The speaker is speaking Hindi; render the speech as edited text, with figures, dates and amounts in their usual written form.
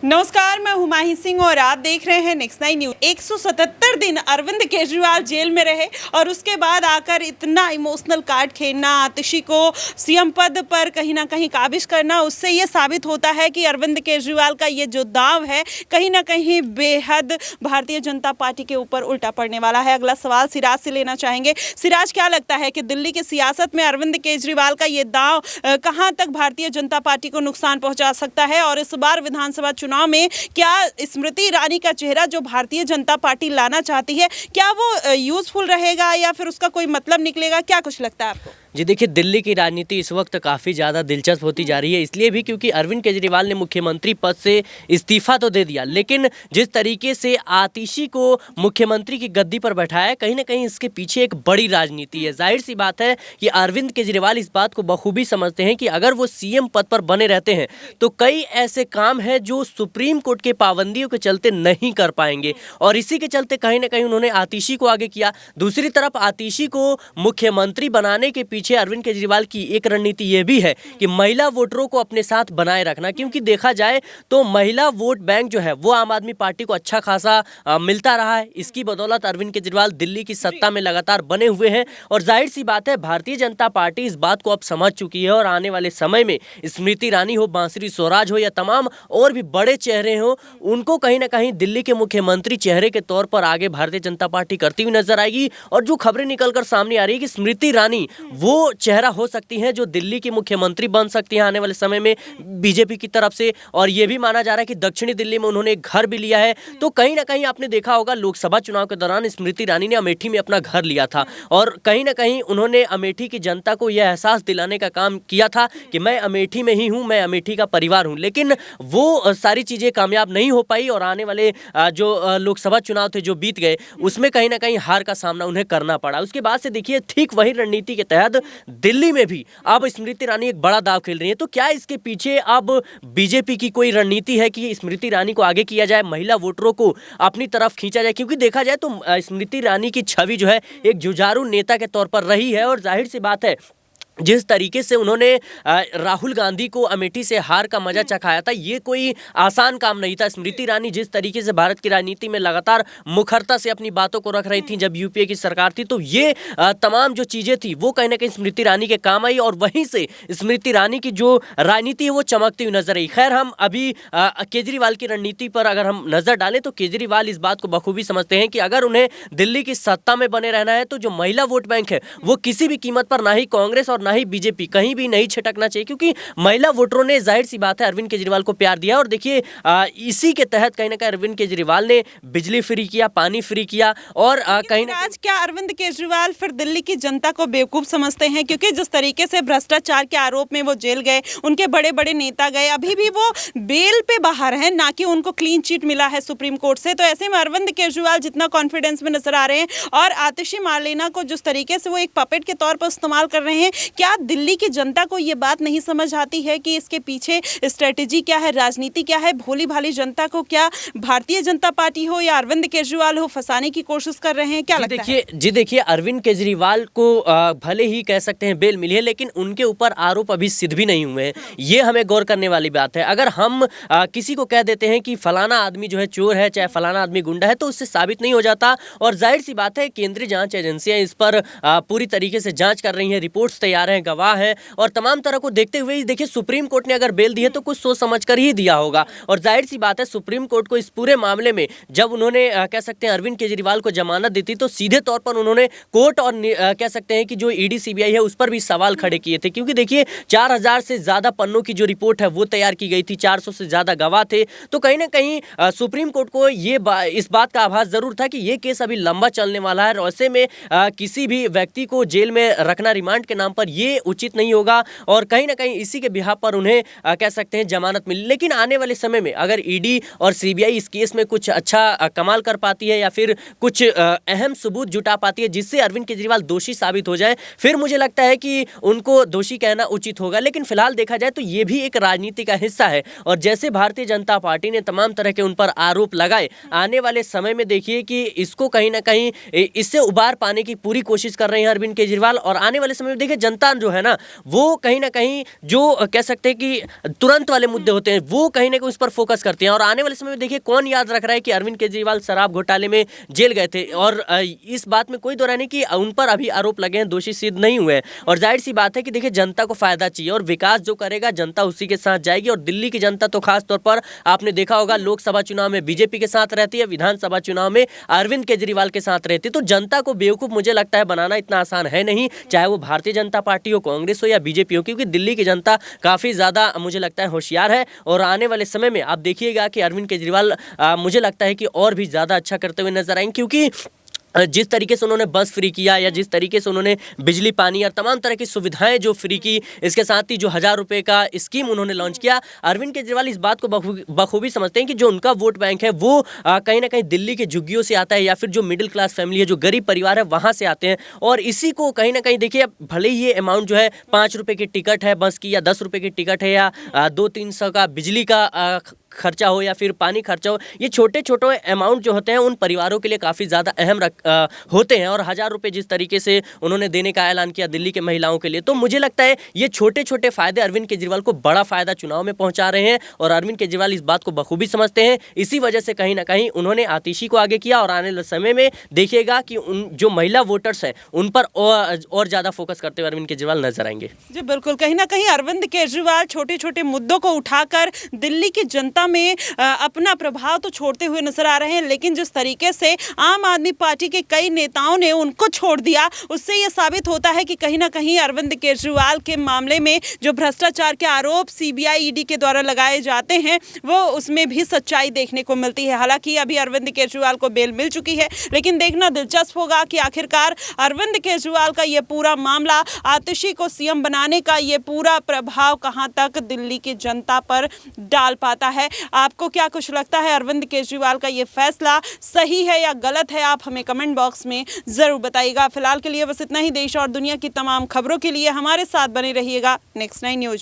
नमस्कार, मैं हुमायूं सिंह और आप देख रहे हैं नेक्स्ट 9 न्यूज। 177 दिन अरविंद केजरीवाल जेल में रहे और उसके बाद आकर इतना इमोशनल कार्ड खेलना, आतिशी को सीएम पद पर कहीं ना कहीं काबिज करना, उससे ये साबित होता है कि अरविंद केजरीवाल का ये जो दांव है कहीं ना कहीं बेहद भारतीय जनता पार्टी के ऊपर उल्टा पड़ने वाला है। अगला सवाल सिराज से लेना चाहेंगे। सिराज, क्या लगता है कि दिल्ली की सियासत में अरविंद केजरीवाल का ये दांव कहां तक भारतीय जनता पार्टी को नुकसान पहुंचा सकता है और इस बार विधानसभा चुनाव में क्या स्मृति ईरानी का चेहरा जो भारतीय जनता पार्टी लाना चाहती है, क्या वो यूजफुल रहेगा या फिर उसका कोई मतलब निकलेगा? क्या कुछ लगता है आपको? जी देखिए, दिल्ली की राजनीति इस वक्त काफ़ी ज़्यादा दिलचस्प होती जा रही है, इसलिए भी क्योंकि अरविंद केजरीवाल ने मुख्यमंत्री पद से इस्तीफा तो दे दिया, लेकिन जिस तरीके से आतिशी को मुख्यमंत्री की गद्दी पर बैठाया, कहीं ना कहीं इसके पीछे एक बड़ी राजनीति है। जाहिर सी बात है कि अरविंद केजरीवाल इस बात को बखूबी समझते हैं कि अगर वो सीएम पद पर बने रहते हैं तो कई ऐसे काम हैं जो सुप्रीम कोर्ट के पाबंदियों के चलते नहीं कर पाएंगे, और इसी के चलते कहीं ना कहीं उन्होंने आतिशी को आगे किया। दूसरी तरफ आतिशी को मुख्यमंत्री बनाने के पीछे अरविंद केजरीवाल की एक रणनीति यह भी है कि महिला वोटरों को अपने साथ बनाए रखना, क्योंकि देखा जाए तो महिला वोट बैंक जो है वो आम आदमी पार्टी को अच्छा खासा मिलता रहा है। इसकी बदौलत अरविंद केजरीवाल दिल्ली की सत्ता में लगातार बने हुए हैं, और जाहिर सी बात है भारतीय जनता पार्टी इस बात को अब समझ चुकी है, और आने वाले समय में स्मृति ईरानी हो, बांसुरी स्वराज हो या तमाम और भी बड़े चेहरे हो, उनको कहीं ना कहीं दिल्ली के मुख्यमंत्री चेहरे के तौर पर आगे भारतीय जनता पार्टी करती हुई नजर आएगी। और जो खबरें निकलकर सामने आ रही है कि स्मृति ईरानी वो चेहरा हो सकती हैं जो दिल्ली की मुख्यमंत्री बन सकती हैं आने वाले समय में बीजेपी की तरफ से, और यह भी माना जा रहा है कि दक्षिणी दिल्ली में उन्होंने एक घर भी लिया है। तो कहीं ना कहीं आपने देखा होगा लोकसभा चुनाव के दौरान स्मृति ईरानी ने अमेठी में अपना घर लिया था, और कहीं ना कहीं उन्होंने अमेठी की जनता को यह एहसास दिलाने का काम किया था कि मैं अमेठी में ही हूं, मैं अमेठी का परिवार हूं। लेकिन वो सारी चीजें कामयाब नहीं हो पाई, और आने वाले जो लोकसभा चुनाव थे जो बीत गए, उसमें कहीं ना कहीं हार का सामना उन्हें करना पड़ा। उसके बाद से देखिए ठीक वही रणनीति के तहत दिल्ली में भी अब स्मृति ईरानी एक बड़ा दांव खेल रही है। तो क्या इसके पीछे अब बीजेपी की कोई रणनीति है कि स्मृति ईरानी को आगे किया जाए, महिला वोटरों को अपनी तरफ खींचा जाए? क्योंकि देखा जाए तो स्मृति ईरानी की छवि जो है एक जुझारू नेता के तौर पर रही है, और जाहिर सी बात है जिस तरीके से उन्होंने राहुल गांधी को अमेठी से हार का मजा चखाया था, ये कोई आसान काम नहीं था। स्मृति ईरानी जिस तरीके से भारत की राजनीति में लगातार मुखरता से अपनी बातों को रख रही थी जब यूपीए की सरकार थी, तो ये तमाम जो चीजें थी वो कहीं ना कहीं स्मृति ईरानी के काम आई, और वहीं से स्मृति ईरानी की जो राजनीति है वो चमकती हुई नजर आई। खैर, हम अभी केजरीवाल की रणनीति पर अगर हम नजर डालें तो केजरीवाल इस बात को बखूबी समझते हैं कि अगर उन्हें दिल्ली की सत्ता में बने रहना है तो जो महिला वोट बैंक है वो किसी भी कीमत पर ना ही कांग्रेस और ना ही बीजेपी कहीं भी नहीं छिटकना चाहिए, क्योंकि महिला वोटरों ने जाहिर सी बात है अरविंद केजरीवाल को प्यार दिया। और देखिए इसी के तहत कहीं ना कहीं अरविंद केजरीवाल ने बिजली फ्री किया, पानी फ्री किया, और कहीं ना आज क्या अरविंद केजरीवाल फिर दिल्ली की जनता को बेवकूफ समझते हैं? क्योंकि जिस तरीके से भ्रष्टाचार के आरोप में वो जेल गए, उनके बड़े बड़े नेता गए, अभी भी वो बेल पे बाहर हैं, ना कि उनको क्लीन चिट मिला है सुप्रीम कोर्ट से। तो ऐसे में अरविंद केजरीवाल जितना कॉन्फिडेंस में नजर आ रहे हैं, और आतिशी मार्लेना को जिस तरीके से वो एक पपेट के तौर पर इस्तेमाल कर रहे हैं, क्या दिल्ली की जनता को ये बात नहीं समझ आती है कि इसके पीछे स्ट्रेटेजी क्या है, राजनीति क्या है? भोली भाली जनता को क्या भारतीय जनता पार्टी हो या अरविंद केजरीवाल हो फंसाने की कोशिश कर रहे हैं? क्या लगता है? जी देखिए, अरविंद केजरीवाल को भले ही कह सकते हैं बेल मिली है, लेकिन उनके ऊपर आरोप अभी सिद्ध भी नहीं हुए हैं। ये हमें गौर करने वाली बात है। अगर हम किसी को कह देते हैं कि फलाना आदमी जो है चोर है, चाहे फलाना आदमी गुंडा है, तो उससे साबित नहीं हो जाता। और जाहिर सी बात है केंद्रीय जांच एजेंसियां इस पर पूरी तरीके से जांच कर रही हैं, रिपोर्ट्स तैयार हैं, गवाह हैं, और तमाम तरह को देखते हुए देखिए सुप्रीम कोर्ट ने अगर बेल दी है तो कुछ सोच समझ कर ही दिया होगा। और जाहिर सी बात है सुप्रीम कोर्ट को इस पूरे मामले में जब उन्होंने कह सकते हैं अरविंद केजरीवाल को जमानत दी थी, तो सीधे तौर पर उन्होंने कोर्ट और कह सकते हैं कि जो ईडी सीबीआई है उस पर भी सवाल खड़े किए थे, क्योंकि देखिए 4000 से ज्यादा पन्नों की जो रिपोर्ट है वो तैयार की गई थी, 400 से ज्यादा गवाह थे। तो कहीं ना कहीं सुप्रीम कोर्ट को ये इस बात का आभास जरूर था कि ये केस अभी लंबा चलने वाला है, और ऐसे में किसी भी व्यक्ति को जेल में रखना रिमांड के नाम पर ये उचित नहीं होगा, और कहीं ना कहीं इसी के बिहाफ पर उन्हें कह सकते हैं जमानत मिली। लेकिन आने वाले समय में अगर ईडी और सीबीआई इस केस में कुछ अच्छा कमाल कर पाती है या फिर कुछ अहम सबूत जुटा पाती है जिससे अरविंद केजरीवाल दोषी साबित हो जाए, फिर मुझे लगता है कि उनको दोषी कहना उचित होगा। लेकिन फिलहाल देखा जाए तो ये भी एक राजनीति का हिस्सा है, और जैसे भारतीय जनता पार्टी ने तमाम तरह के उन पर आरोप लगाए, आने वाले समय में देखिए कि इसको कहीं ना कहीं इससे उबार पाने की पूरी कोशिश कर रहे हैं अरविंद केजरीवाल, और आने वाले समय में देखिए जनता जनता जो है ना वो कहीं ना कहीं जो कह सकते हैं कि तुरंत वाले मुद्दे होते हैं वो कहीं ना कहीं उस पर फोकस करते हैं। और आने वाले समय में देखिए कौन याद रख रहा है कि अरविंद केजरीवाल शराब घोटाले में जेल गए थे, और इस बात में कोई दो राय नहीं कि उन पर अभी आरोप लगे हैं, दोषी सिद्ध नहीं हुए हैं। और जाहिर सी बात है कि देखिए जनता को फायदा चाहिए और विकास जो करेगा जनता उसी के साथ जाएगी। और दिल्ली की जनता तो खास तौर पर आपने देखा होगा लोकसभा चुनाव में बीजेपी के साथ रहती है, विधानसभा चुनाव में अरविंद केजरीवाल के साथ रहती है। तो जनता को बेवकूफ मुझे लगता है बनाना इतना आसान है नहीं, चाहे वो भारतीय जनता पार्टी हो, कांग्रेस हो या बीजेपी हो, क्योंकि दिल्ली की जनता काफी ज्यादा मुझे लगता है होशियार है। और आने वाले समय में आप देखिएगा कि अरविंद केजरीवाल मुझे लगता है कि और भी ज्यादा अच्छा करते हुए नजर आएंगे, क्योंकि जिस तरीके से उन्होंने बस फ्री किया या जिस तरीके से उन्होंने बिजली पानी और तमाम तरह की सुविधाएं जो फ्री की, इसके साथ ही जो 1000 रुपए का स्कीम उन्होंने लॉन्च किया, अरविंद केजरीवाल इस बात को बखूबी समझते हैं कि जो उनका वोट बैंक है वो कहीं ना कहीं दिल्ली के झुग्गियों से आता है या फिर जो मिडिल क्लास फैमिली है, जो गरीब परिवार है, वहां से आते हैं। और इसी को कहीं ना कहीं देखिए भले ही ये अमाउंट जो है 5 रुपए की टिकट है बस की, या 10 रुपए की टिकट है, या 200-300 का बिजली का खर्चा हो या फिर पानी खर्चा हो, ये छोटे छोटे अमाउंट जो होते हैं उन परिवारों के लिए काफ़ी ज़्यादा अहम होते हैं। और 1000 रुपये जिस तरीके से उन्होंने देने का ऐलान किया दिल्ली के महिलाओं के लिए, तो मुझे लगता है ये छोटे छोटे फायदे अरविंद केजरीवाल को बड़ा फायदा चुनाव में पहुंचा रहे हैं। और अरविंद केजरीवाल इस बात को बखूबी समझते हैं, इसी वजह से कहीं ना कहीं उन्होंने आतिशी को आगे किया। और आने वाले समय में देखिएगा कि उन जो महिला वोटर्स हैं उन पर और ज़्यादा फोकस करते हुए अरविंद केजरीवाल नजर आएंगे। जी बिल्कुल, कहीं ना कहीं अरविंद केजरीवाल छोटे छोटे मुद्दों को उठाकर दिल्ली की जनता में अपना प्रभाव तो छोड़ते हुए नजर आ रहे हैं, लेकिन जिस तरीके से आम आदमी पार्टी के कई नेताओं ने उनको छोड़ दिया, उससे ये साबित होता है कि कहीं ना कहीं अरविंद केजरीवाल के मामले में जो भ्रष्टाचार के आरोप सीबीआई ईडी के द्वारा लगाए जाते हैं वो उसमें भी सच्चाई देखने को मिलती है। हालांकि अभी अरविंद केजरीवाल को बेल मिल चुकी है, लेकिन देखना दिलचस्प होगा कि आखिरकार अरविंद केजरीवाल का ये पूरा मामला, आतिशी को सीएम बनाने का ये पूरा प्रभाव कहां तक दिल्ली की जनता पर डाल पाता है। आपको क्या कुछ लगता है, अरविंद केजरीवाल का ये फैसला सही है या गलत है? आप हमें कमेंट बॉक्स में जरूर बताइएगा। फिलहाल के लिए बस इतना ही। देश और दुनिया की तमाम खबरों के लिए हमारे साथ बने रहिएगा नेक्स्ट 9 न्यूज।